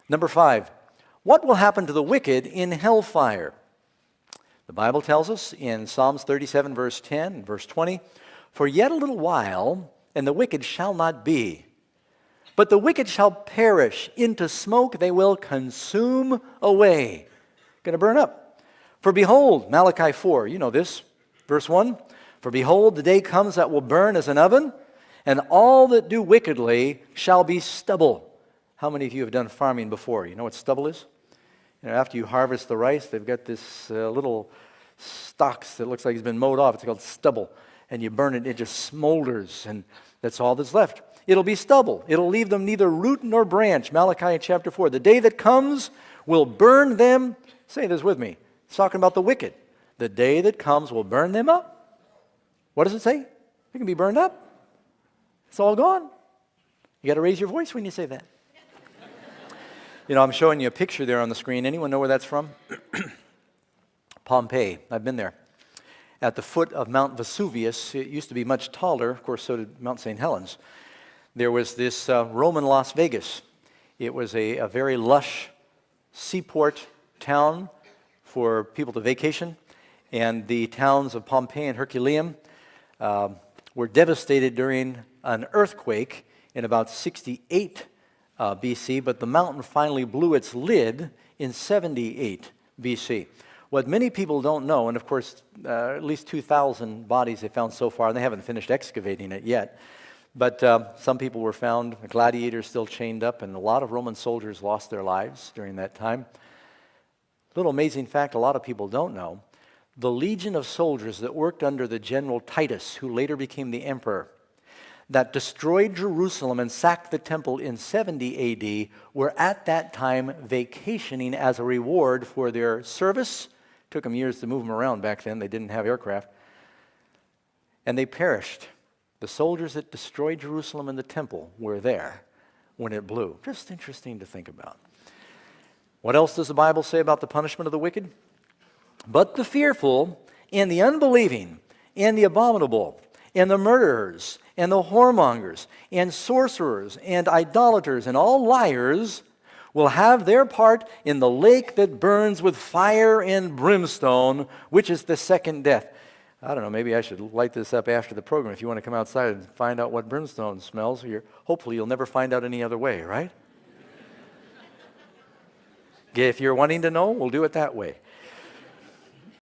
Number 5, what will happen to the wicked in hellfire? The Bible tells us in Psalms 37, verse 10 and verse 20, "For yet a little while, and the wicked shall not be. But the wicked shall perish. Into smoke they will consume away." Going to burn up. "For behold," Malachi 4, you know this, verse 1, "For behold, the day comes that will burn as an oven, and all that do wickedly shall be stubble." How many of you have done farming before? You know what stubble is? You know, after you harvest the rice, they've got this little stalks that looks like it's been mowed off. It's called stubble. And you burn it, it just smolders, and that's all that's left. It'll be stubble. It'll leave them neither root nor branch. Malachi chapter 4. "The day that comes will burn them." Say this with me. It's talking about the wicked. The day that comes will burn them up. What does it say? They can be burned up. It's all gone. You got to raise your voice when you say that. You know, I'm showing you a picture there on the screen. Anyone know where that's from? Pompeii. I've been there. At the foot of Mount Vesuvius, it used to be much taller. Of course, so did Mount St. Helens. There was this Roman Las Vegas. It was a very lush seaport town for people to vacation. And the towns of Pompeii and Herculaneum were devastated during an earthquake in about 68 BC, but the mountain finally blew its lid in 78 BC. What many people don't know, and of course, at least 2,000 bodies they found so far, and they haven't finished excavating it yet, but some people were found, gladiators still chained up, and a lot of Roman soldiers lost their lives during that time. Little amazing fact a lot of people don't know, the legion of soldiers that worked under the general Titus, who later became the emperor, that destroyed Jerusalem and sacked the temple in 70 AD, were at that time vacationing as a reward for their service. Took them years to move them around back then. They didn't have aircraft. And they perished. The soldiers that destroyed Jerusalem and the temple were there when it blew. Just interesting to think about. What else does the Bible say about the punishment of the wicked? "But the fearful and the unbelieving and the abominable and the murderers and the whoremongers and sorcerers and idolaters and all liars will have their part in the lake that burns with fire and brimstone, which is the second death." I don't know, maybe I should light this up after the program if you want to come outside and find out what brimstone smells. Hopefully you'll never find out any other way, right? If you're wanting to know, we'll do it that way.